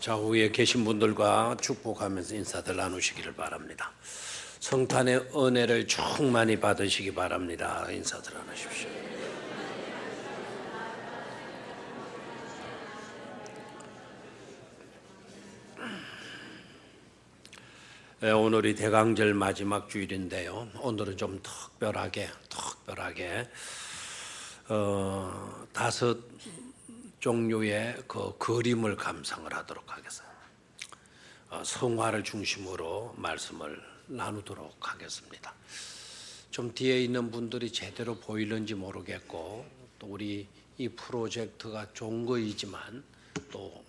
좌우에 계신 분들과 축복하면서 인사들 나누시기를 바랍니다. 성탄의 은혜를 충만히 받으시기 바랍니다. 인사들 나누십시오. 오늘이 대강절 마지막 주일인데요. 오늘은 좀 특별하게 다섯 종류의 그 그림을 감상을 하도록 하겠습니다. 성화를 중심으로 말씀을 나누도록 하겠습니다. 좀 뒤에 있는 분들이 제대로 보이는지 모르겠고, 또 우리 이 프로젝트가 좋은 거이지만 또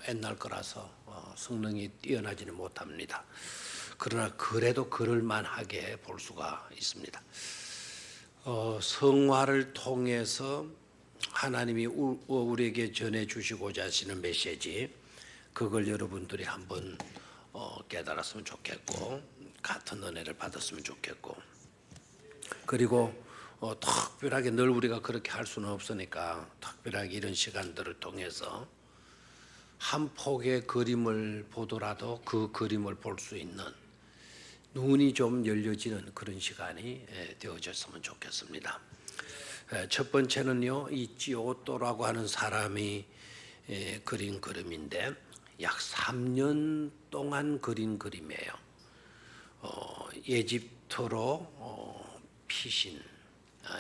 옛날 거라서 성능이 뛰어나지는 못합니다. 그러나 그래도 그럴만하게 볼 수가 있습니다. 성화를 통해서 하나님이 우리에게 전해주시고자 하시는 메시지, 그걸 여러분들이 한번 깨달았으면 좋겠고, 같은 은혜를 받았으면 좋겠고, 그리고 특별하게 늘 우리가 그렇게 할 수는 없으니까 특별하게 이런 시간들을 통해서 한 폭의 그림을 보더라도 그 그림을 볼 수 있는 눈이 좀 열려지는 그런 시간이 되어졌으면 좋겠습니다. 첫 번째는요, 이 지오토라고 하는 사람이 그린 그림인데 약 3년 동안 그린 그림이에요. 예집토로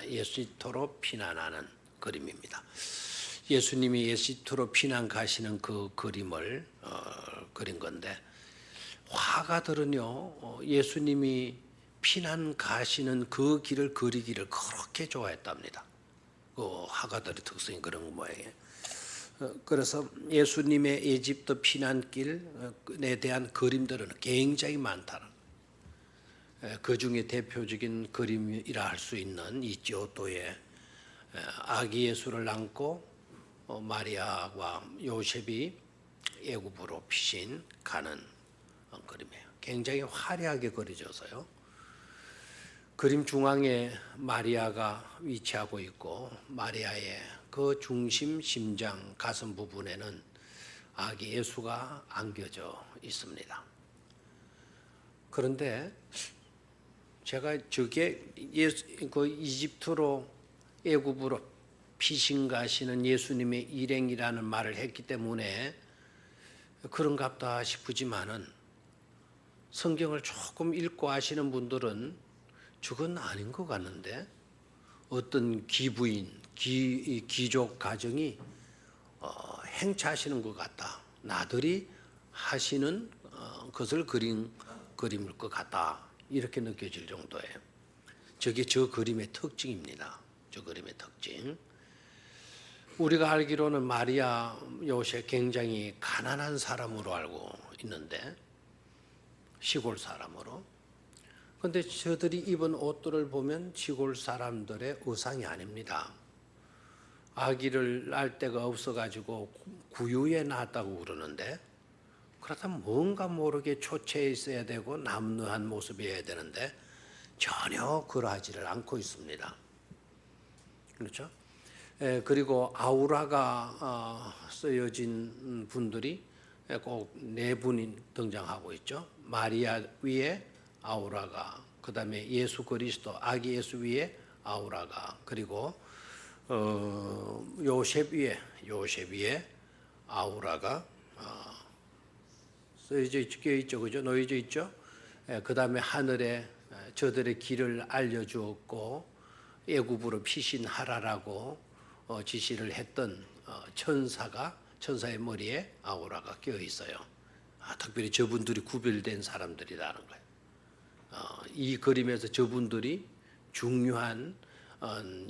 예수토로 피난하는 그림입니다. 예수님이 예수토로 피난 가시는 그 그림을 그린 건데, 화가들은요 예수님이 피난 가시는 그 길을 그리기를 그렇게 좋아했답니다. 그 화가들의 특성이 그런 모양이에요. 그래서 예수님의 에집트 피난길에 대한 그림들은 굉장히 많다는, 그 중에 대표적인 그림이라 할 수 있는 이 지오토의 아기 예수를 안고 마리아와 요셉이 애굽으로 피신 가는 그림이에요. 굉장히 화려하게 그려져서요. 그림 중앙에 마리아가 위치하고 있고, 마리아의 그 중심 심장 가슴 부분에는 아기 예수가 안겨져 있습니다. 그런데 제가 저게 그 이집트로 애굽으로 피신 가시는 예수님의 일행이라는 말을 했기 때문에 그런갑다 싶지만은, 성경을 조금 읽고 아시는 분들은 저건 아닌 것 같는데, 어떤 기부인, 귀족 가정이 행차하시는 것 같다, 나들이 하시는 것을 그린 그림일 것 같다, 이렇게 느껴질 정도예요. 저게 저 그림의 특징입니다. 저 그림의 특징. 우리가 알기로는 마리아, 요셉 굉장히 가난한 사람으로 알고 있는데, 시골 사람으로. 그런데 저들이 입은 옷들을 보면 시골 사람들의 의상이 아닙니다. 아기를 낳을 데가 없어가지고 구유에 낳았다고 그러는데, 그렇다면 뭔가 모르게 초췌해 있어야 되고 남루한 모습이어야 되는데 전혀 그러하지를 않고 있습니다. 그렇죠? 그리고 아우라가 쓰여진 분들이 꼭 네 분이 등장하고 있죠. 마리아 위에 아우라가, 그 다음에 예수 그리스도 아기 예수 위에 아우라가, 그리고 요셉 위에 아우라가 쓰여져 있죠, 그죠? 놓여져 있죠. 그 다음에 하늘에 저들의 길을 알려주었고 애굽으로 피신하라라고 지시를 했던 천사의 머리에 아우라가 끼어 있어요. 특별히 저분들이 구별된 사람들이라는 거예요. 이 그림에서 저분들이 중요한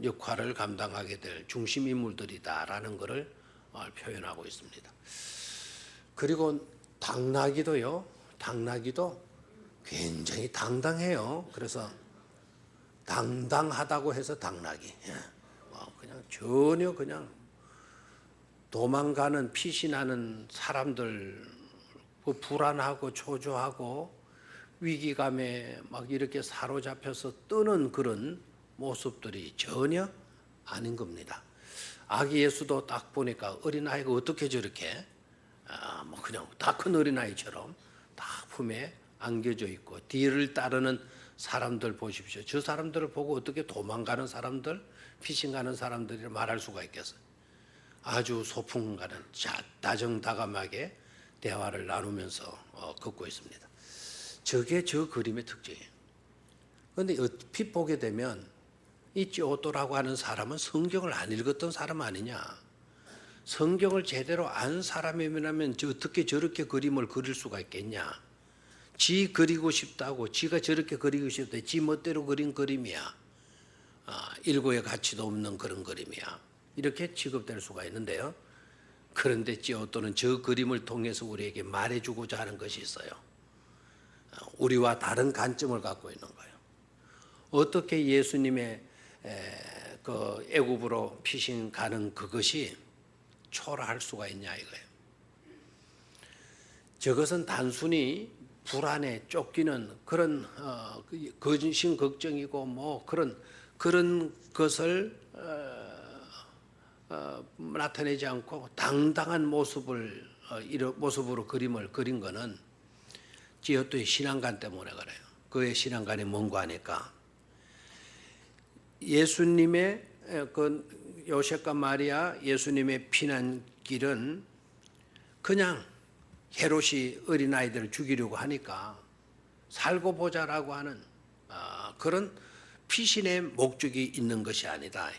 역할을 감당하게 될 중심 인물들이다라는 것을 표현하고 있습니다. 그리고 당나귀도 굉장히 당당해요. 그래서 당당하다고 해서 당나귀, 그냥 전혀 그냥 도망가는 피신하는 사람들, 불안하고 초조하고 위기감에 막 이렇게 사로잡혀서 뜨는 그런 모습들이 전혀 아닌 겁니다. 아기 예수도 딱 보니까 어린아이가 어떻게 저렇게 뭐 그냥 다 큰 어린아이처럼 다 품에 안겨져 있고 뒤를 따르는 사람들 보십시오. 저 사람들을 보고 어떻게 도망가는 사람들, 피신가는 사람들이 말할 수가 있겠어요. 아주 소풍가는 다정다감하게 대화를 나누면서 걷고 있습니다. 저게 저 그림의 특징이에요. 그런데 얼핏 보게 되면 이 찌오또라고 하는 사람은 성경을 안 읽었던 사람 아니냐. 성경을 제대로 안 사람이면 어떻게 저렇게 그림을 그릴 수가 있겠냐. 지 그리고 싶다고, 지가 저렇게 그리고 싶다, 지 멋대로 그린 그림이야. 일고의 가치도 없는 그런 그림이야. 이렇게 취급될 수가 있는데요. 그런데 찌오또는 저 그림을 통해서 우리에게 말해주고자 하는 것이 있어요. 우리와 다른 관점을 갖고 있는 거예요. 어떻게 예수님의 그 애굽으로 피신 가는 그것이 초라할 수가 있냐 이거예요. 저것은 단순히 불안에 쫓기는 그런 거신 걱정이고 뭐 그런 것을 나타내지 않고 당당한 모습으로 그림을 그린 것은 찌오또의 신앙관 때문에 그래요. 그의 신앙관이 뭔가 하니까 예수님의 그 요셉과 마리아 예수님의 피난길은 그냥 헤롯이 어린아이들을 죽이려고 하니까 살고 보자라고 하는 그런 피신의 목적이 있는 것이 아니다.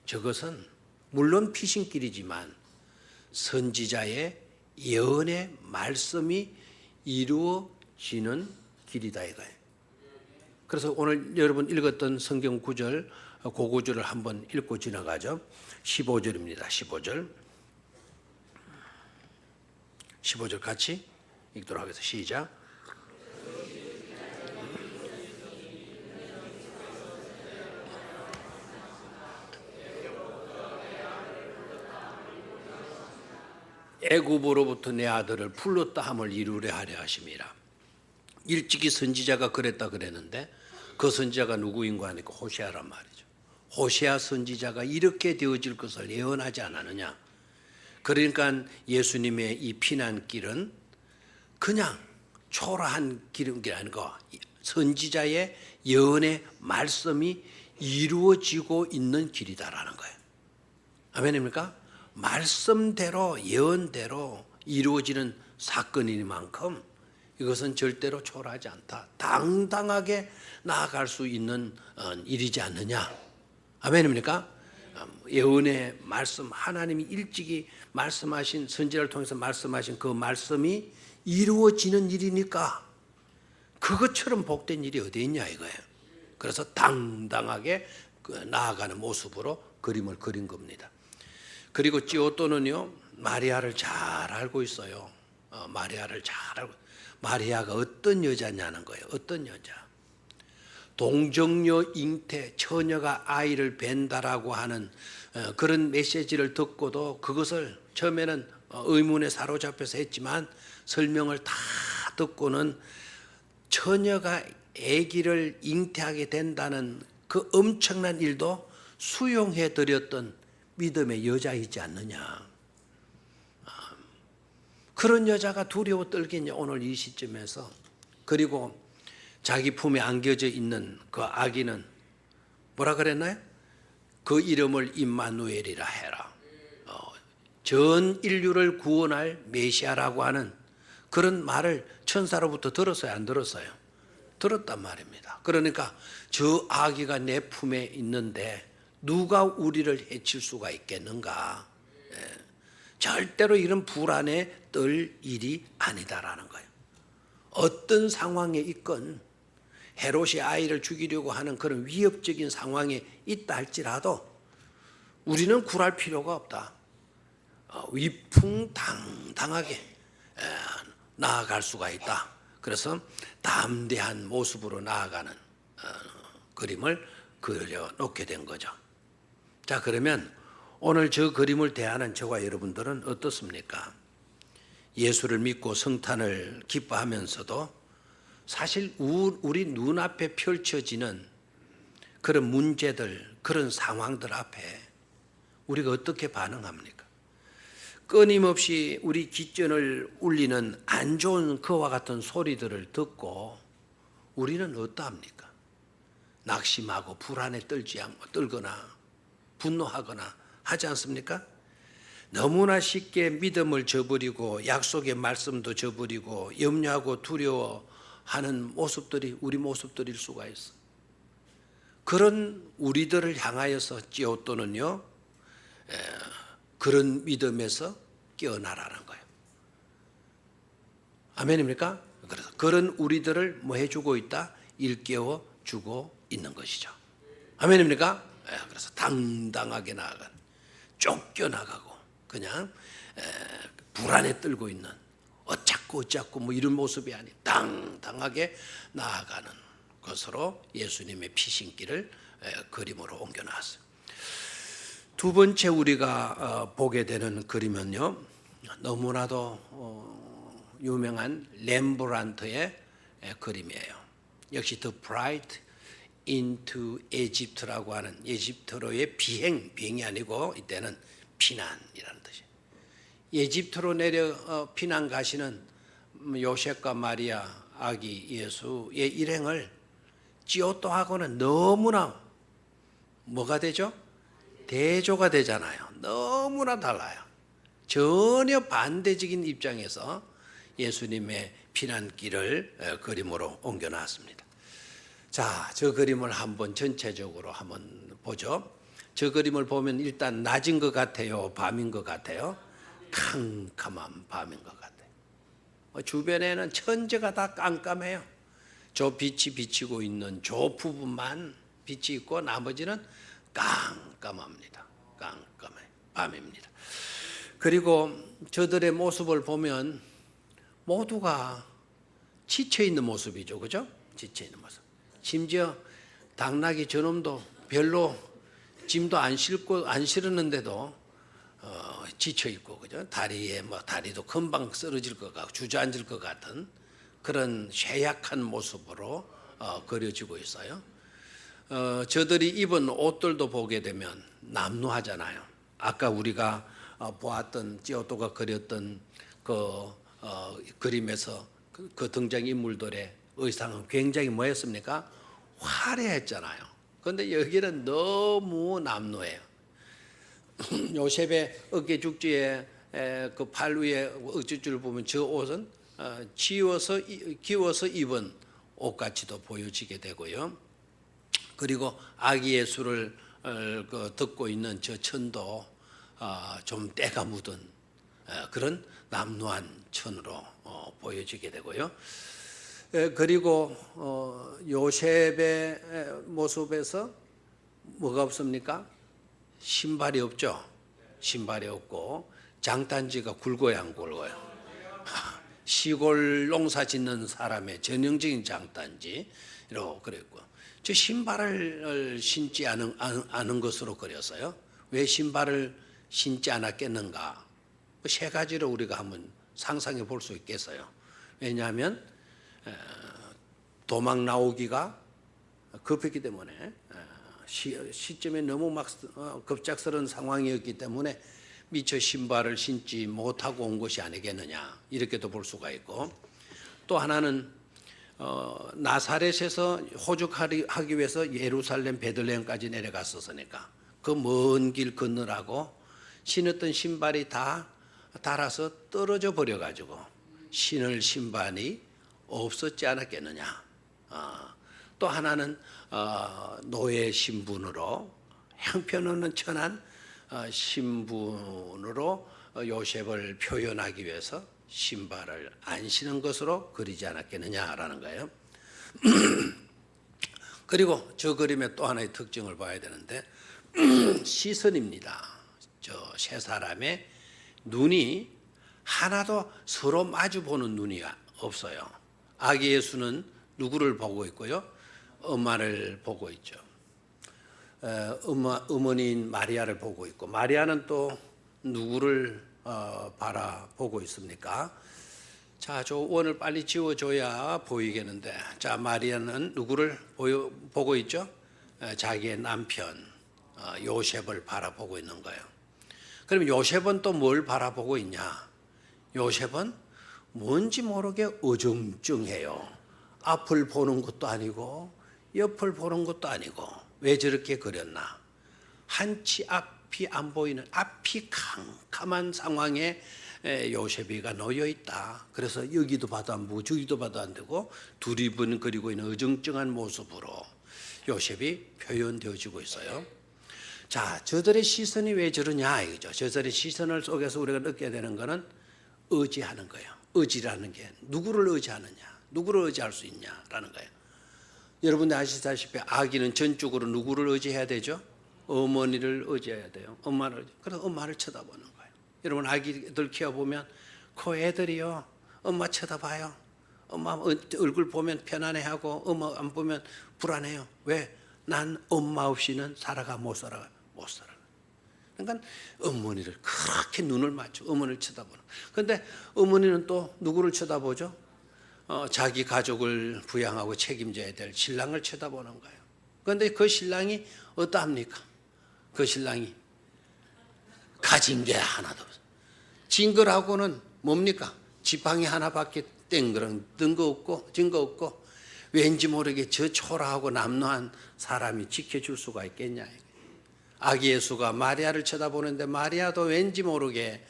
저것은 물론 피신길이지만 선지자의 예언의 말씀이 이루어지는 길이다 이거예요. 그래서 오늘 여러분 읽었던 성경 구절, 그 구절을 한번 읽고 지나가죠. 15절입니다. 15절 같이 읽도록 하겠습니다. 시작. 애굽으로부터 내 아들을 불렀다 함을 이루려 하려 하심이라. 일찍이 선지자가 그랬는데 그 선지자가 누구인가 하니까 호세아란 말이죠. 호세아 선지자가 이렇게 되어질 것을 예언하지 않았느냐. 그러니까 예수님의 이 피난길은 그냥 초라한 길이 아니고 선지자의 예언의 말씀이 이루어지고 있는 길이다라는 거예요. 아멘입니까? 말씀대로 예언대로 이루어지는 사건이니만큼 이것은 절대로 초라하지 않다. 당당하게 나아갈 수 있는 일이지 않느냐. 아멘입니까? 예언의 말씀, 하나님이 일찍이 말씀하신, 선지자를 통해서 말씀하신 그 말씀이 이루어지는 일이니까 그것처럼 복된 일이 어디 있냐 이거예요. 그래서 당당하게 나아가는 모습으로 그림을 그린 겁니다. 그리고 찌오또는요 마리아를 잘 알고 있어요. 마리아가 어떤 여자냐는 거예요. 어떤 여자. 동정녀 잉태, 처녀가 아이를 뵌다라고 하는 그런 메시지를 듣고도 그것을 처음에는 의문에 사로잡혀서 했지만 설명을 다 듣고는 처녀가 아기를 잉태하게 된다는 그 엄청난 일도 수용해 드렸던 믿음의 여자이지 않느냐. 그런 여자가 두려워 떨겠냐 오늘 이 시점에서. 그리고 자기 품에 안겨져 있는 그 아기는 뭐라 그랬나요? 그 이름을 임마누엘이라 해라. 전 인류를 구원할 메시아라고 하는 그런 말을 천사로부터 들었어요? 안 들었어요? 들었단 말입니다. 그러니까 저 아기가 내 품에 있는데 누가 우리를 해칠 수가 있겠는가? 절대로 이런 불안에 떨 일이 아니다라는 거예요. 어떤 상황에 있건 헤롯이 아이를 죽이려고 하는 그런 위협적인 상황에 있다 할지라도 우리는 굴할 필요가 없다. 위풍당당하게 나아갈 수가 있다. 그래서 담대한 모습으로 나아가는 그림을 그려놓게 된 거죠. 자, 그러면 오늘 저 그림을 대하는 저와 여러분들은 어떻습니까? 예수를 믿고 성탄을 기뻐하면서도 사실 우리 눈앞에 펼쳐지는 그런 문제들, 그런 상황들 앞에 우리가 어떻게 반응합니까? 끊임없이 우리 귓전을 울리는 안 좋은 그와 같은 소리들을 듣고 우리는 어떠합니까? 낙심하고 불안에 떨거나 분노하거나 하지 않습니까? 너무나 쉽게 믿음을 저버리고 약속의 말씀도 저버리고 염려하고 두려워하는 모습들이 우리 모습들일 수가 있어. 그런 우리들을 향하여서 찌오또는요, 그런 믿음에서 깨어나라는 거예요. 아멘입니까? 그래서 그런 우리들을 뭐 해주고 있다? 일깨워 주고 있는 것이죠. 아멘입니까? 그래서 당당하게 나아가는, 쫓겨나가고 그냥 불안에 떨고 있는 어쩌고 뭐 이런 모습이 아니 당당하게 나아가는 것으로 예수님의 피신길을 그림으로 옮겨놨어요. 두 번째 우리가 보게 되는 그림은요, 너무나도 유명한 렘브란트의 그림이에요. 역시 The Flight into Egypt라고 하는 에집트로의 비행이 아니고 이때는 피난이라는 뜻이에요. 에집트로 내려 피난 가시는 요셉과 마리아 아기 예수의 일행을 찌오또하고는 너무나 뭐가 되죠? 대조가 되잖아요. 너무나 달라요. 전혀 반대적인 입장에서 예수님의 피난길을 그림으로 옮겨놨습니다. 자, 저 그림을 한번 전체적으로 한번 보죠. 저 그림을 보면 일단 낮인 것 같아요? 밤인 것 같아요? 캄캄한 밤인 것 같아요. 주변에는 천지가 다 깜깜해요. 저 빛이 비치고 있는 저 부분만 빛이 있고 나머지는 깜깜합니다. 깜깜해. 밤입니다. 그리고 저들의 모습을 보면 모두가 지쳐있는 모습이죠. 그죠? 지쳐있는 모습. 심지어 당나귀 저놈도 별로 짐도 안 실었는데도 지쳐있고, 그죠? 다리도 금방 쓰러질 것 같고 주저앉을 것 같은 그런 쇠약한 모습으로 그려지고 있어요. 저들이 입은 옷들도 보게 되면 남루하잖아요. 아까 우리가 보았던 찌오또가 그렸던 그 그림에서 그 등장인물들의 의상은 굉장히 뭐였습니까? 화려했잖아요. 그런데 여기는 너무 남루해요. 요셉의 어깨죽지에 그 팔 위에 어깨줄을 보면 저 옷은 기워서 입은 옷같이도 보여지게 되고요. 그리고 아기 예수를 듣고 있는 저 천도 좀 때가 묻은 그런 남루한 천으로 보여지게 되고요. 그리고 요셉의 모습에서 뭐가 없습니까? 신발이 없죠. 신발이 없고 장단지가 굵어야 안 굵어요. 시골 농사 짓는 사람의 전형적인 장단지로 그랬고, 저 신발을 신지 않은 것으로 그렸어요. 왜 신발을 신지 않았겠는가? 세 가지로 우리가 한번 상상해 볼 수 있겠어요. 왜냐하면 도망 나오기가 급했기 때문에, 시점에 너무 막 급작스러운 상황이었기 때문에 미처 신발을 신지 못하고 온 것이 아니겠느냐, 이렇게도 볼 수가 있고, 또 하나는 나사렛에서 호적하기 위해서 예루살렘 베들레헴까지 내려갔었으니까 그 먼 길 건너라고 신었던 신발이 다 닳아서 떨어져 버려가지고 신을 신발이 없었지 않았겠느냐. 또 하나는 노예 신분으로, 형편없는 천한 신분으로 요셉을 표현하기 위해서 신발을 안 신은 것으로 그리지 않았겠느냐라는 거예요. 그리고 저 그림의 또 하나의 특징을 봐야 되는데 시선입니다. 저 세 사람의 눈이 하나도 서로 마주 보는 눈이 없어요. 아기 예수는 누구를 보고 있고요? 엄마를 보고 있죠. 어머니인 마리아를 보고 있고, 마리아는 또 누구를 바라보고 있습니까? 자, 저 원을 빨리 지워줘야 보이겠는데, 자, 마리아는 누구를 보고 있죠? 자기의 남편 요셉을 바라보고 있는 거예요. 그럼 요셉은 또 뭘 바라보고 있냐? 요셉은 뭔지 모르게 어정쩡해요. 앞을 보는 것도 아니고 옆을 보는 것도 아니고. 왜 저렇게 그렸나? 한치 앞이 안 보이는, 앞이 캄캄한 상황에 요셉이가 놓여 있다. 그래서 여기도 봐도 안 보고 저기도 봐도 안 되고 두리번 그리고 있는 어정쩡한 모습으로 요셉이 표현되어지고 있어요. 자, 저들의 시선이 왜 저러냐 이거죠. 저들의 시선을 속에서 우리가 느껴야 되는 것은 의지하는 거예요. 의지라는 게 누구를 의지하느냐, 누구를 의지할 수 있냐라는 거예요. 여러분들 아시다시피 아기는 전적으로 누구를 의지해야 되죠? 어머니를 의지해야 돼요. 엄마를. 그래서 엄마를 쳐다보는 거예요. 여러분 아기들 키워보면 그 애들이요, 엄마 쳐다봐요. 엄마 얼굴 보면 편안해하고 엄마 안 보면 불안해요. 왜? 난 엄마 없이는 못 살아. 그러니까 어머니를 그렇게 눈을 맞춰 어머니를 쳐다보는. 그런데 어머니는 또 누구를 쳐다보죠? 자기 가족을 부양하고 책임져야 될 신랑을 쳐다보는 거예요. 그런데 그 신랑이 어떠합니까? 그 신랑이 가진 게 하나도 없어요. 증거라고는 뭡니까? 지팡이 하나밖에 땡그런 증거 없고 왠지 모르게 저 초라하고 남루한 사람이 지켜줄 수가 있겠냐. 아기 예수가 마리아를 쳐다보는데 마리아도 왠지 모르게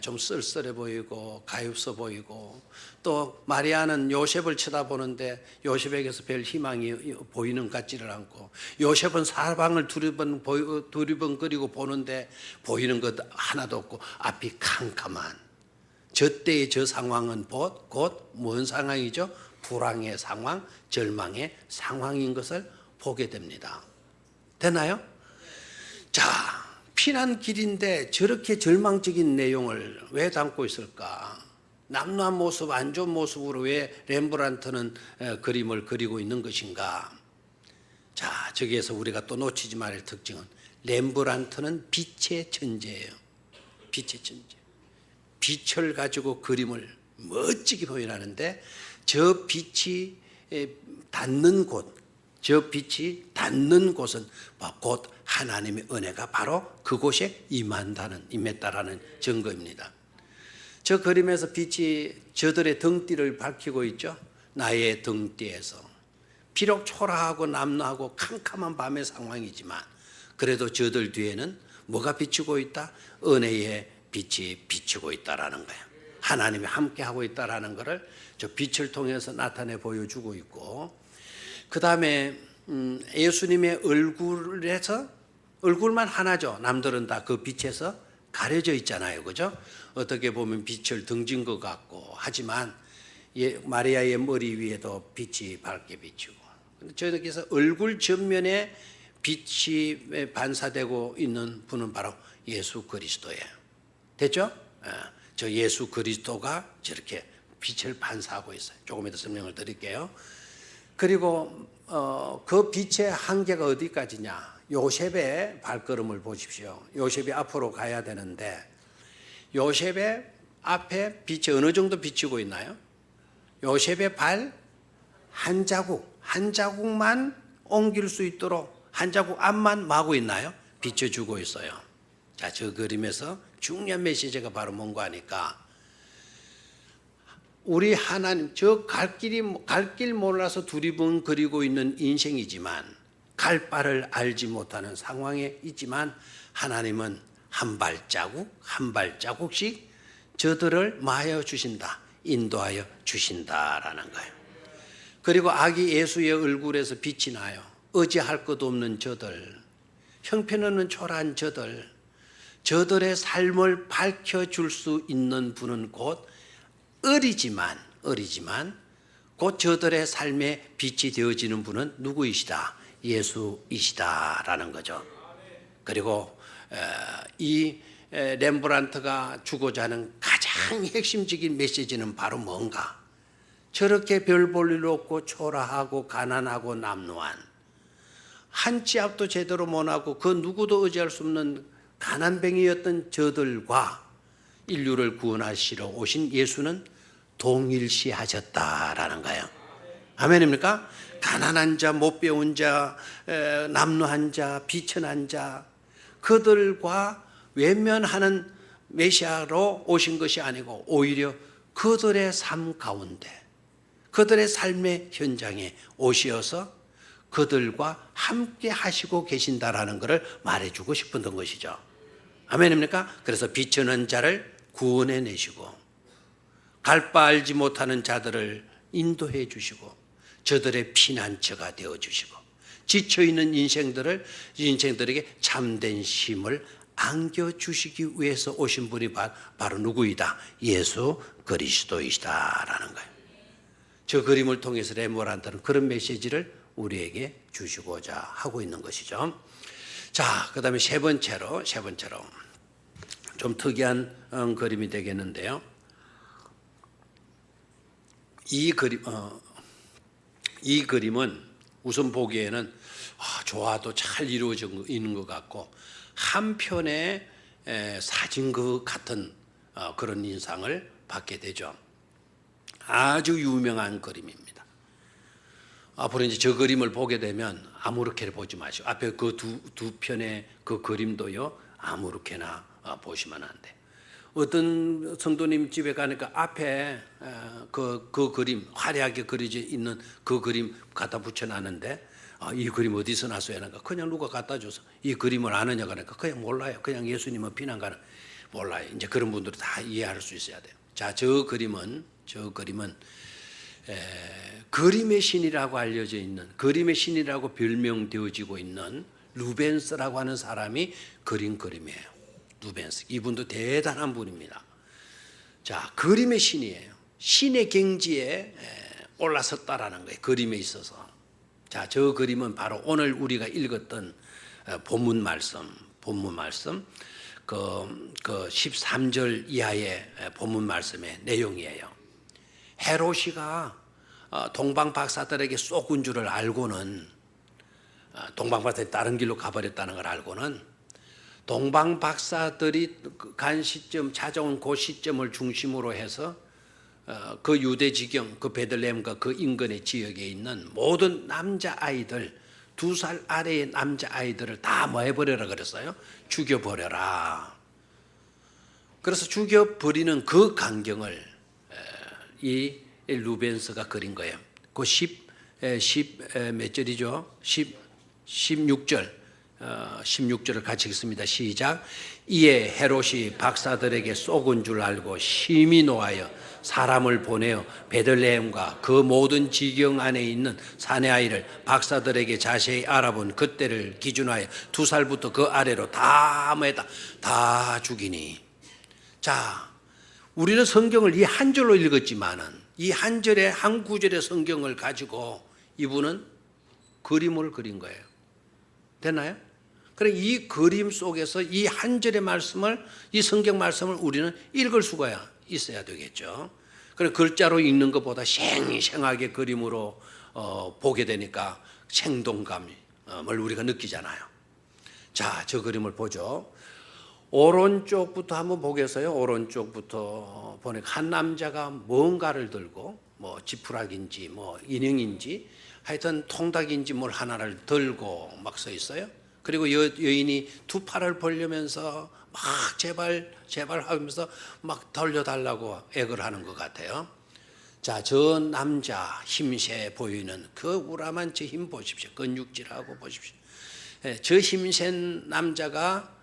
좀 쓸쓸해 보이고 가엾어 보이고, 또 마리아는 요셉을 쳐다보는데 요셉에게서 별 희망이 보이는 것 같지를 않고, 요셉은 사방을 두리번거리고 보는데 보이는 것 하나도 없고 앞이 캄캄한 저 때의 저 상황은 곧 뭔 상황이죠? 불황의 상황, 절망의 상황인 것을 보게 됩니다. 되나요? 자, 피난 길인데 저렇게 절망적인 내용을 왜 담고 있을까? 남루한 모습, 안 좋은 모습으로 왜 렘브란트는 그림을 그리고 있는 것인가? 자, 저기에서 우리가 또 놓치지 말할 특징은 렘브란트는 빛의 천재예요. 빛의 천재. 빛을 가지고 그림을 멋지게 표현하는데 저 빛이 닿는 곳, 곳은 곧 하나님의 은혜가 바로 그곳에 임했다라는 증거입니다. 저 그림에서 빛이 저들의 등띠를 밝히고 있죠. 나의 등띠에서. 비록 초라하고 남루하고 캄캄한 밤의 상황이지만 그래도 저들 뒤에는 뭐가 비추고 있다? 은혜의 빛이 비추고 있다라는 거예요. 하나님이 함께하고 있다라는 것을 저 빛을 통해서 나타내 보여주고 있고, 그 다음에 예수님의 얼굴만 하나죠. 남들은 다 그 빛에서 가려져 있잖아요. 그죠? 어떻게 보면 빛을 등진 것 같고 하지만 마리아의 머리 위에도 빛이 밝게 비추고, 저기서 얼굴 전면에 빛이 반사되고 있는 분은 바로 예수 그리스도예요. 됐죠? 저 예수 그리스도가 저렇게 빛을 반사하고 있어요. 조금 이따 설명을 드릴게요. 그리고 그 빛의 한계가 어디까지냐? 요셉의 발걸음을 보십시오. 요셉이 앞으로 가야 되는데 요셉의 앞에 빛이 어느 정도 비치고 있나요? 요셉의 발 한 자국만 옮길 수 있도록 한 자국 앞만 마고 있나요? 비춰주고 있어요. 자, 저 그림에서 중요한 메시지가 바로 뭔가 하니까, 우리 하나님, 저 갈 길 몰라서 두리번거리고 있는 인생이지만 갈 바를 알지 못하는 상황에 있지만 하나님은 한 발자국씩 저들을 마하여 주신다, 인도하여 주신다라는 거예요. 그리고 아기 예수의 얼굴에서 빛이 나요. 의지할 것 없는 저들, 형편없는 초라한 저들의 삶을 밝혀줄 수 있는 분은 곧 어리지만 곧 저들의 삶의 빛이 되어지는 분은 누구이시다? 예수이시다라는 거죠. 그리고 이 렘브란트가 주고자 하는 가장 핵심적인 메시지는 바로 뭔가? 저렇게 별 볼 일 없고 초라하고 가난하고 남루한, 한치 앞도 제대로 못하고 그 누구도 의지할 수 없는 가난뱅이였던 저들과 인류를 구원하시러 오신 예수는 동일시하셨다라는 거예요. 아멘입니까? 가난한 자, 못 배운 자, 남루한 자, 비천한 자, 그들과 외면하는 메시아로 오신 것이 아니고 오히려 그들의 삶 가운데, 그들의 삶의 현장에 오셔서 그들과 함께 하시고 계신다라는 것을 말해주고 싶었던 것이죠. 아멘입니까? 그래서 비천한 자를 구원해 내시고 갈 바 알지 못하는 자들을 인도해 주시고 저들의 피난처가 되어 주시고 지쳐있는 인생들에게 참된 힘을 안겨주시기 위해서 오신 분이 바로 누구이다? 예수 그리스도이시다라는 거예요. 저 그림을 통해서 레모란트는 그런 메시지를 우리에게 주시고자 하고 있는 것이죠. 자, 그 다음에 세 번째로 좀 특이한 그림이 되겠는데요. 이 그림은 우선 보기에는 조화도 잘 이루어져 있는 것 같고 한편의 사진 그 같은 그런 인상을 받게 되죠. 아주 유명한 그림입니다. 앞으로 이제 저 그림을 보게 되면 아무렇게나 보지 마시고 앞에 그 두 편의 그 그림도요 아무렇게나 보시면 안 돼. 어떤 성도님 집에 가니까 앞에 그 그림 화려하게 그려져 있는 그 그림 갖다 붙여놨는데 이 그림 어디서 났어요? 하니까 그냥 누가 갖다 줘서 이 그림을 아느냐 하니까 그냥 몰라요. 그냥 예수님은 비난가는 몰라요. 이제 그런 분들은 다 이해할 수 있어야 돼요. 자, 저 그림은 그림의 신이라고 알려져 있는 그림의 신이라고 별명되어지고 있는 루벤스라고 하는 사람이 그린 그림이에요. 루벤스. 이분도 대단한 분입니다. 자, 그림의 신이에요. 신의 경지에 올라섰다라는 거예요. 그림에 있어서. 자, 저 그림은 바로 오늘 우리가 읽었던 본문 말씀 그 13절 이하의 본문 말씀의 내용이에요. 헤롯이가 동방 박사들에게 쏘군 줄을 알고는 동방 박사들이 다른 길로 가버렸다는 걸 알고는 동방 박사들이 간 시점 찾아온 그 시점을 중심으로 해서 그 유대 지경 그 베들레헴과 그 인근의 지역에 있는 모든 남자 아이들 2살 아래의 남자 아이들을 다 뭐 해버려라 그랬어요? 죽여버려라. 그래서 죽여버리는 그 광경을 이 루벤스가 그린 거예요. 그 몇 절이죠? 16절을 같이 읽습니다. 시작. 이에 헤롯이 박사들에게 쏘군 줄 알고 심히 노하여 사람을 보내어 베들레헴과 그 모든 지경 안에 있는 사내 아이를 박사들에게 자세히 알아본 그때를 기준하여 2살부터 그 아래로 다 죽이니. 자, 우리는 성경을 이 한 절로 읽었지만은 이 한 절의 한 구절의 성경을 가지고 이분은 그림을 그린 거예요. 됐나요? 그래 이 그림 속에서 이 한 절의 말씀을 이 성경 말씀을 우리는 읽을 수가 있어야 되겠죠. 그래 글자로 읽는 것보다 생생하게 그림으로 보게 되니까 생동감을 우리가 느끼잖아요. 자, 저 그림을 보죠. 오른쪽부터 한번 보겠어요. 오른쪽부터 보니까 한 남자가 뭔가를 들고 뭐 지푸라기인지 뭐 인형인지 하여튼 통닭인지 뭘 하나를 들고 막 서 있어요. 그리고 여인이 두 팔을 벌리면서 막 제발 하면서 막 돌려달라고 애걸 하는 것 같아요. 자, 저 남자 힘세 보이는 그 우람한 저 힘 보십시오. 근육질하고 보십시오. 저 힘센 남자가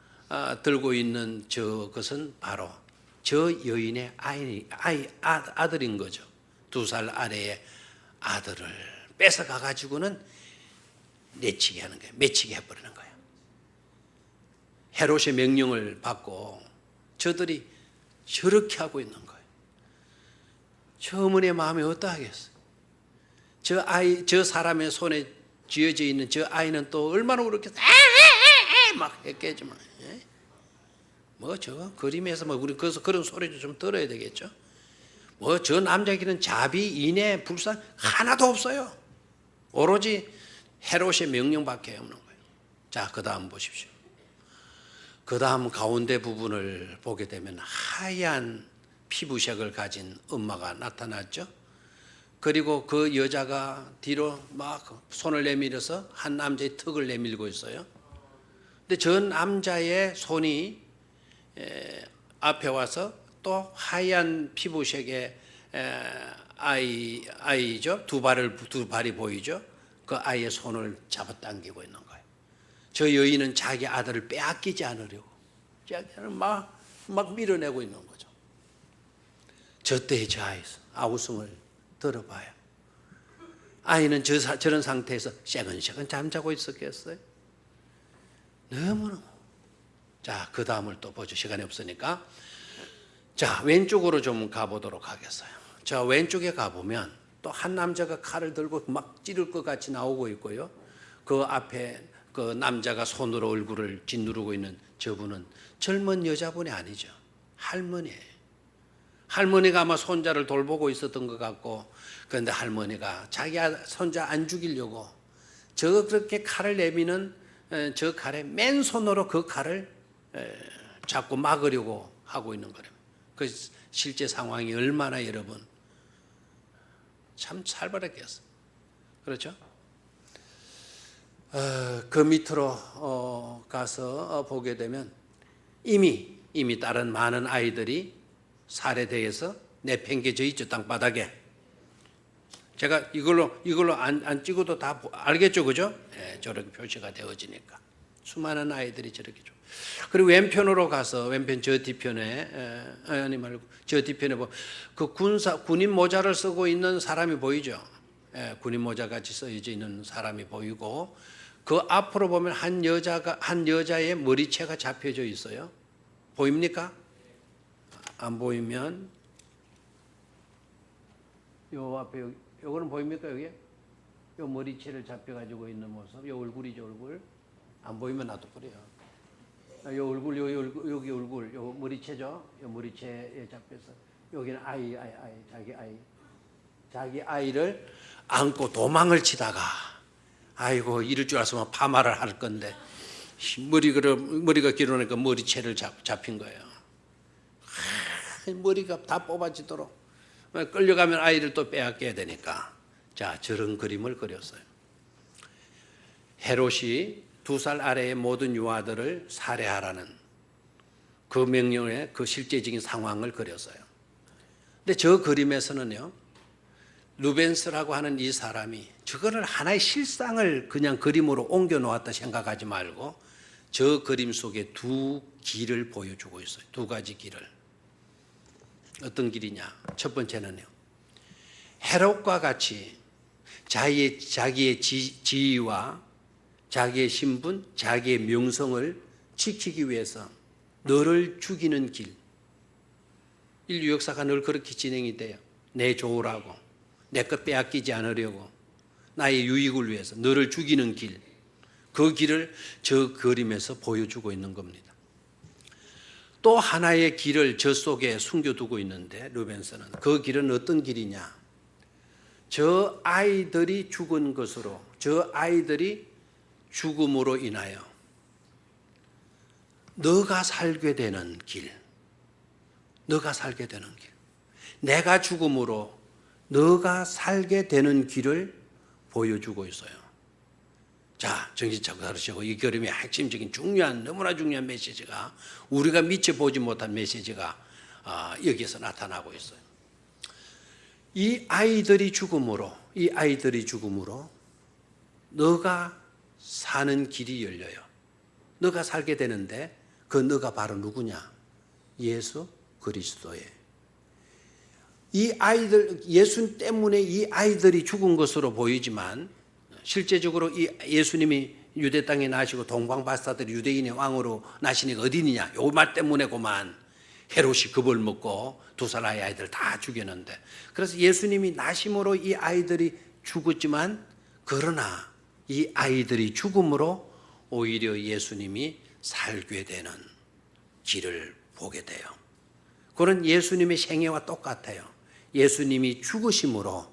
들고 있는 저것은 바로 저 여인의 아들인 거죠. 2살 아래의 아들을 뺏어가 가지고는 내치게 하는 거예요. 매치게 해버리는 거예요. 헤롯의 명령을 받고 저들이 저렇게 하고 있는 거예요. 저 어머니의 마음이 어떠하겠어요? 저 사람의 손에 쥐어져 있는 저 아이는 또 얼마나 그렇게 막 했겠지만, 뭐 저 그림에서 뭐 우리 그런 소리도 좀 들어야 되겠죠. 뭐 저 남자에게는 자비, 인애, 불쌍 하나도 없어요. 오로지 헤롯의 명령밖에 없는 거예요. 자, 그 다음 보십시오. 그 다음 가운데 부분을 보게 되면 하얀 피부색을 가진 엄마가 나타났죠. 그리고 그 여자가 뒤로 막 손을 내밀어서 한 남자의 턱을 내밀고 있어요. 근데 저 남자의 손이 앞에 와서 또 하얀 피부색의 아이죠. 두 발이 보이죠. 그 아이의 손을 잡아당기고 있는 거예요. 저 여인은 자기 아들을 빼앗기지 않으려고 자기 아들을 막 밀어내고 있는 거죠. 저 때의 저 아우성을 들어봐요. 아이는 저런 상태에서 새근새근 잠자고 있었겠어요? 너무너무. 자, 그 다음을 또 보죠. 시간이 없으니까. 자, 왼쪽으로 좀 가보도록 하겠어요. 자, 왼쪽에 가보면 또 한 남자가 칼을 들고 막 찌를 것 같이 나오고 있고요. 그 앞에 그 남자가 손으로 얼굴을 짓누르고 있는 저분은 젊은 여자분이 아니죠. 할머니예요. 할머니가 아마 손자를 돌보고 있었던 것 같고, 그런데 할머니가 자기 손자 안 죽이려고 그렇게 칼을 내미는 저 칼에 맨손으로 그 칼을 자꾸 막으려고 하고 있는 거예요. 그 실제 상황이 얼마나 여러분 참 살벌했겠어요. 그렇죠? 그 밑으로 가서 보게 되면 이미 다른 많은 아이들이 살해되어서 내팽개져 있죠. 땅바닥에. 제가 이걸로 안 찍어도 다 알겠죠, 그죠? 네, 저렇게 표시가 되어지니까 수많은 아이들이 저렇게 좀. 그리고 왼편으로 가서 왼편 저 뒤편에 아니 말고 저 뒤편에 그 군인 모자를 쓰고 있는 사람이 보이죠? 예, 군인 모자 같이 써져 있는 사람이 보이고 그 앞으로 보면 한 여자의 머리채가 잡혀져 있어요. 보입니까? 안 보이면 요 앞에 요거는 보입니까? 여기 요 머리채를 잡혀가지고 있는 모습, 요 얼굴이죠. 얼굴 안 보이면 놔둬 버려요. 요 얼굴, 여기 얼굴, 요 머리채죠. 요 머리채에 잡혀서 여기는 자기 아이를 안고 도망을 치다가 아이고 이럴 줄 알았으면 파마를 할 건데 머리가 길어니까 머리채를 잡힌 거예요. 머리가 다 뽑아지도록 끌려가면 아이를 또 빼앗겨야 되니까. 자, 저런 그림을 그렸어요. 헤롯이 2살 아래의 모든 유아들을 살해하라는 그 명령의 그 실제적인 상황을 그렸어요. 근데 저 그림에서는요, 루벤스라고 하는 이 사람이 저거를 하나의 실상을 그냥 그림으로 옮겨 놓았다 생각하지 말고 저 그림 속에 두 길을 보여주고 있어요. 두 가지 길을. 어떤 길이냐? 첫 번째는요, 헤롯과 같이 자기의 지위와 자기의 신분, 자기의 명성을 지키기 위해서 너를 죽이는 길. 인류 역사가 늘 그렇게 진행이 돼요. 내 좋으라고, 내 것 빼앗기지 않으려고, 나의 유익을 위해서 너를 죽이는 길. 그 길을 저 그림에서 보여주고 있는 겁니다. 또 하나의 길을 저 속에 숨겨두고 있는데 루벤스는 그 길은 어떤 길이냐? 저 아이들이 죽은 것으로, 저 아이들이 죽음으로 인하여 너가 살게 되는 길, 너가 살게 되는 길, 내가 죽음으로 너가 살게 되는 길을 보여주고 있어요. 자, 정신 차고 다루시고 이 그림의 핵심적인 너무나 중요한 메시지가 우리가 미처 보지 못한 메시지가 여기에서 나타나고 있어요. 이 아이들이 죽음으로 너가 사는 길이 열려요. 너가 살게 되는데 그 너가 바로 누구냐? 예수 그리스도예요. 이 아이들, 예수 때문에 이 아이들이 죽은 것으로 보이지만 실제적으로 이 예수님이 유대 땅에 나시고 동방바사들이 유대인의 왕으로 나시니까 어디느냐? 요 말 때문에 그만 헤롯이 겁을 먹고 2살 아이들 다 죽였는데, 그래서 예수님이 나심으로 이 아이들이 죽었지만 그러나 이 아이들이 죽음으로 오히려 예수님이 살게 되는 길을 보게 돼요. 그런 예수님의 생애와 똑같아요. 예수님이 죽으심으로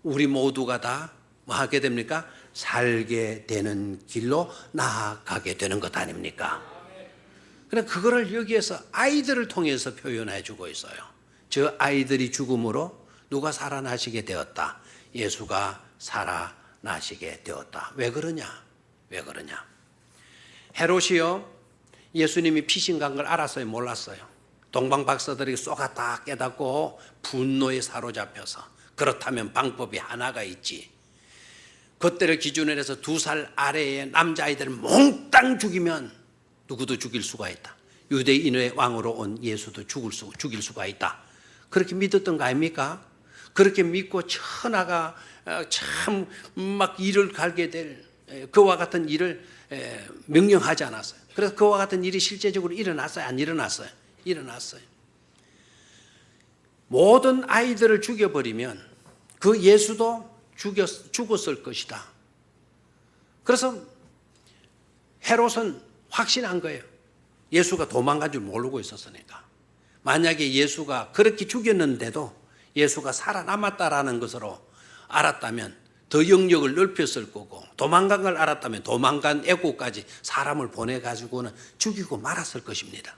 우리 모두가 다 뭐 하게 됩니까? 살게 되는 길로 나아가게 되는 것 아닙니까? 그래, 그거를 여기에서 아이들을 통해서 표현해 주고 있어요. 저 아이들이 죽음으로 누가 살아나시게 되었다. 예수가 살아나시게 되었다. 왜 그러냐? 헤롯이요, 예수님이 피신 간 걸 알았어요? 몰랐어요? 동방 박사들이 쏘갔다 깨닫고 분노에 사로잡혀서 그렇다면 방법이 하나가 있지. 그때를 기준으로 해서 2살 아래의 남자아이들을 몽땅 죽이면 누구도 죽일 수가 있다. 유대인의 왕으로 온 예수도 죽일 수가 있다. 그렇게 믿었던 거 아닙니까? 그렇게 믿고 천하가 참 막 일을 갈게 될 그와 같은 일을 명령하지 않았어요. 그래서 그와 같은 일이 실제적으로 일어났어요? 안 일어났어요? 일어났어요. 모든 아이들을 죽여버리면 그 예수도 죽었을 것이다. 그래서 헤롯은 확신한 거예요. 예수가 도망간 줄 모르고 있었으니까. 만약에 예수가 그렇게 죽였는데도 예수가 살아남았다라는 것으로 알았다면 더 영역을 넓혔을 거고, 도망간 걸 알았다면 도망간 애국까지 사람을 보내가지고는 죽이고 말았을 것입니다.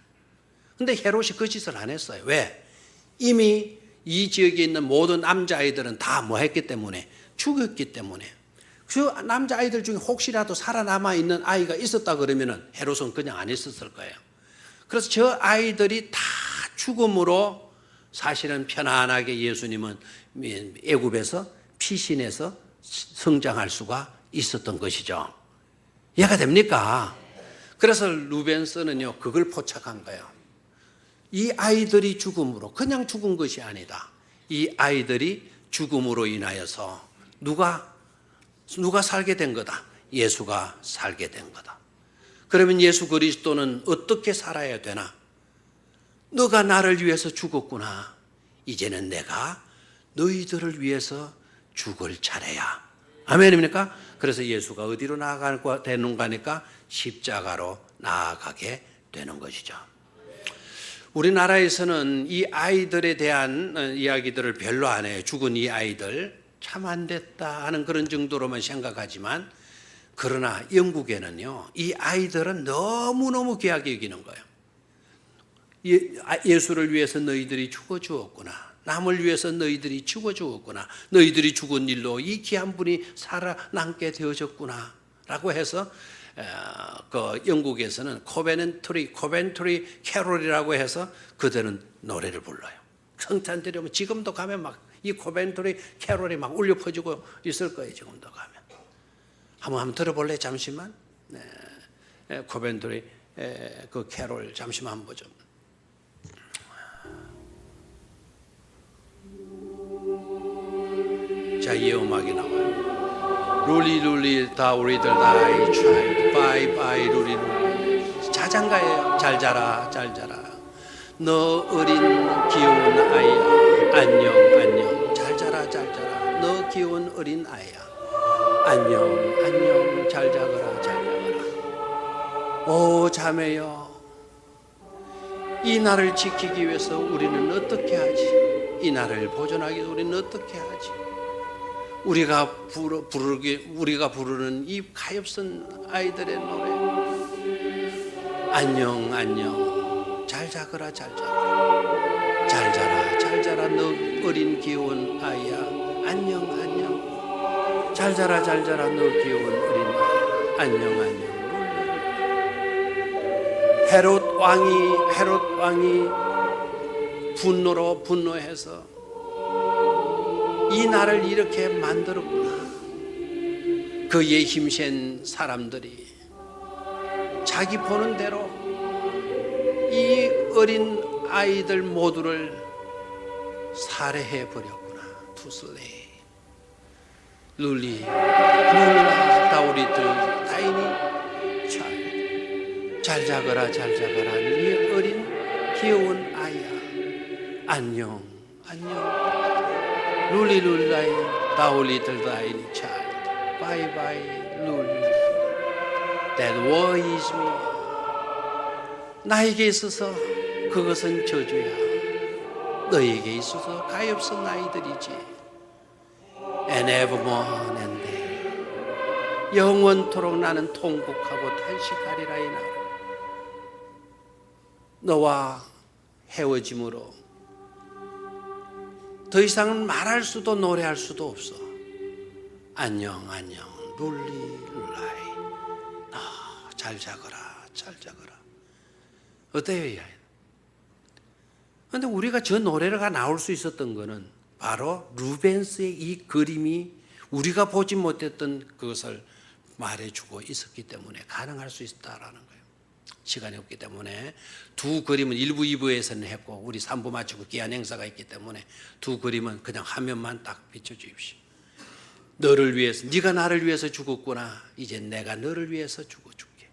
근데 헤롯이 그 짓을 안 했어요. 왜? 이미 이 지역에 있는 모든 남자아이들은 다 뭐 했기 때문에? 죽였기 때문에. 그 남자아이들 중에 혹시라도 살아남아 있는 아이가 있었다 그러면은 헤롯은 그냥 안 있었을 거예요. 그래서 저 아이들이 다 죽음으로 사실은 편안하게 예수님은 애굽에서 피신해서 성장할 수가 있었던 것이죠. 이해가 됩니까? 그래서 루벤스는요, 그걸 포착한 거예요. 이 아이들이 죽음으로, 그냥 죽은 것이 아니다. 이 아이들이 죽음으로 인하여서 누가 살게 된 거다? 예수가 살게 된 거다. 그러면 예수 그리스도는 어떻게 살아야 되나? 너가 나를 위해서 죽었구나. 이제는 내가 너희들을 위해서 죽을 차례야. 아멘입니까? 그래서 예수가 어디로 나아가게 되는가 하니까 십자가로 나아가게 되는 것이죠. 우리나라에서는 이 아이들에 대한 이야기들을 별로 안 해요. 죽은 이 아이들 참 안 됐다 하는 그런 정도로만 생각하지만, 그러나 영국에는요, 이 아이들은 너무너무 귀하게 여기는 거예요. 예수를 위해서 너희들이 죽어 주었구나. 남을 위해서 너희들이 죽어 주었구나. 너희들이 죽은 일로 이 귀한 분이 살아남게 되어졌구나. 라고 해서 그 영국에서는 코벤트리 캐롤이라고 해서 그들은 노래를 불러요. 성탄절에 오면 지금도 가면 막 이 코벤트리 캐롤이 막 울려 퍼지고 있을 거예요. 지금도 가면. 한번 들어볼래? 잠시만. 네. 코벤트리 그 캐롤 잠시만 한번 보죠. 자, 이 음악이 나와요. 룰리 다 우리들 다이 트라이 바이 룰리. 자장가예요. 잘 자라 잘 자라. 너 어린 귀여운 아이야. 안녕 잘 자라 잘 자라. 너 귀여운 어린 아이야. 안녕 잘 자거라 잘 자거라. 오 자매여, 이 날을 지키기 위해서 우리는 어떻게 하지? 이 날을 보존하기 위해서 우리는 어떻게 하지? 우리가 부르는 이 가엾은 아이들의 노래. 안녕 잘 자거라 잘 자거라. 잘 자라 너 어린 귀여운 아이야. 안녕 잘 자라 너 귀여운 어린 아이야. 안녕. 헤롯 왕이 분노해서 이 나라를 이렇게 만들었구나. 그의 힘센 사람들이 자기 보는 대로 이 어린 아이들 모두를 살해해 버렸구나. 투슬레이 룰라 다우리들 다이니 잘 자거라 네 어린 귀여운 아이야. 안녕 룰라이 다우리들 다이니 차일드 바이바이 룰리. That war is me. 나에게 있어서 그것은 저주야. 너에게 있어서 가엾은 아이들이지. And evermore and day. 영원토록 나는 통곡하고 탄식하리라. 이 날 너와 헤어짐으로 더 이상은 말할 수도 노래할 수도 없어. 안녕 룰라이. 잘 자거라. 어때요, 이 아이는? 그런데 우리가 저 노래가 나올 수 있었던 거는 바로 루벤스의 이 그림이 우리가 보지 못했던 그것을 말해주고 있었기 때문에 가능할 수 있다라는 거예요. 시간이 없기 때문에 두 그림은 1부, 2부에서는 했고 우리 3부 마치고 귀한 행사가 있기 때문에 두 그림은 그냥 화면만 딱 비춰주십시오. 너를 위해서, 네가 나를 위해서 죽었구나. 이제 내가 너를 위해서 죽어줄게.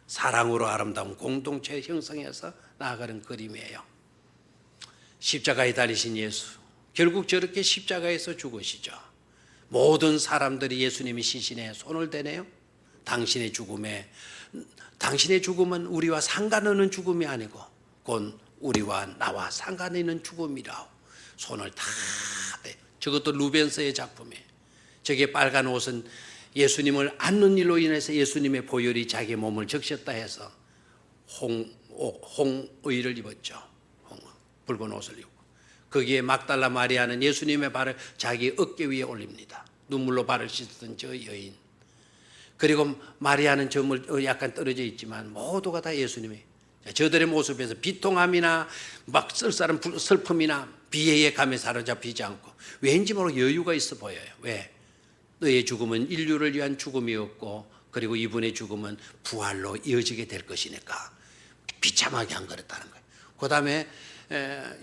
사랑으로 아름다운 공동체 형성해서 나아가는 그림이에요. 십자가에 달리신 예수, 결국 저렇게 십자가에서 죽으시죠. 모든 사람들이 예수님이 시신에 손을 대네요. 당신의 죽음은 우리와 상관없는 죽음이 아니고 곧 우리와 나와 상관 있는 죽음이라고 손을 다 대. 저것도 루벤스의 작품이에요. 저게 빨간 옷은 예수님을 안는 일로 인해서 예수님의 보혈이 자기 몸을 적셨다 해서 홍의를 입었죠. 붉은 옷을 입고 거기에 막달라 마리아는 예수님의 발을 자기 어깨 위에 올립니다. 눈물로 발을 씻던 저 여인. 그리고 마리아는 점을 약간 떨어져 있지만 모두가 다 예수님이 저들의 모습에서 비통함이나 막 쓸쓸한 슬픔이나 비애에 감에 사로잡히지 않고 왠지 모르게 여유가 있어 보여요. 왜? 너의 죽음은 인류를 위한 죽음이었고 그리고 이분의 죽음은 부활로 이어지게 될 것이니까 비참하게 한 거랬다는 거예요. 그 다음에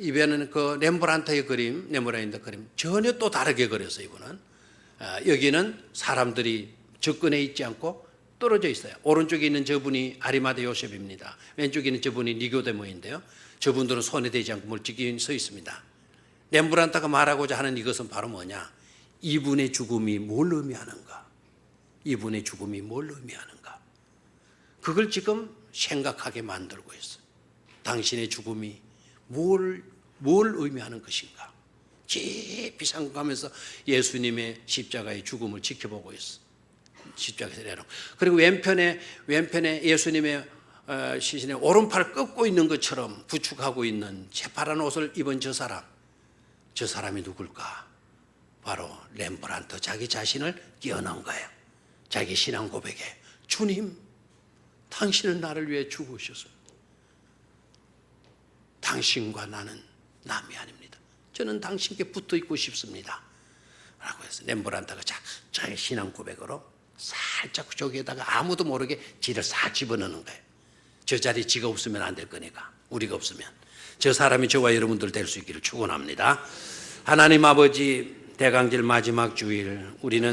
이번에는 그 렘브란트의 그림, 네모라인드 그림 전혀 또 다르게 그렸어요. 이분은 여기는 사람들이 접근해 있지 않고 떨어져 있어요. 오른쪽에 있는 저분이 아리마대 요셉입니다. 왼쪽에 있는 저분이 니고데모인데요. 저분들은 손에 대지 않고 멀찍이 서 있습니다. 렘브란트가 말하고자 하는 이것은 바로 뭐냐? 이분의 죽음이 뭘 의미하는가? 이분의 죽음이 뭘 의미하는가? 그걸 지금 생각하게 만들고 있어요. 당신의 죽음이 뭘 의미하는 것인가? 깊이 생각하면서 예수님의 십자가의 죽음을 지켜보고 있어. 십자가에서 내려놓고. 그리고 왼편에 예수님의 시신에 오른팔 꺾고 있는 것처럼 부축하고 있는 새파란 옷을 입은 저 사람이 누굴까? 바로 렘브란트 자기 자신을 끼워넣은 거예요. 자기 신앙 고백에 주님, 당신은 나를 위해 죽으셨어요. 당신과 나는 남이 아닙니다. 저는 당신께 붙어 있고 싶습니다. 라고 해서 렘브란트가 자기 신앙 고백으로 살짝 저기에다가 아무도 모르게 지를 싹 집어넣는 거예요. 저 자리 지가 없으면 안 될 거니까, 우리가 없으면. 저 사람이 저와 여러분들 될 수 있기를 축원합니다. 하나님 아버지, 대강절 마지막 주일 우리는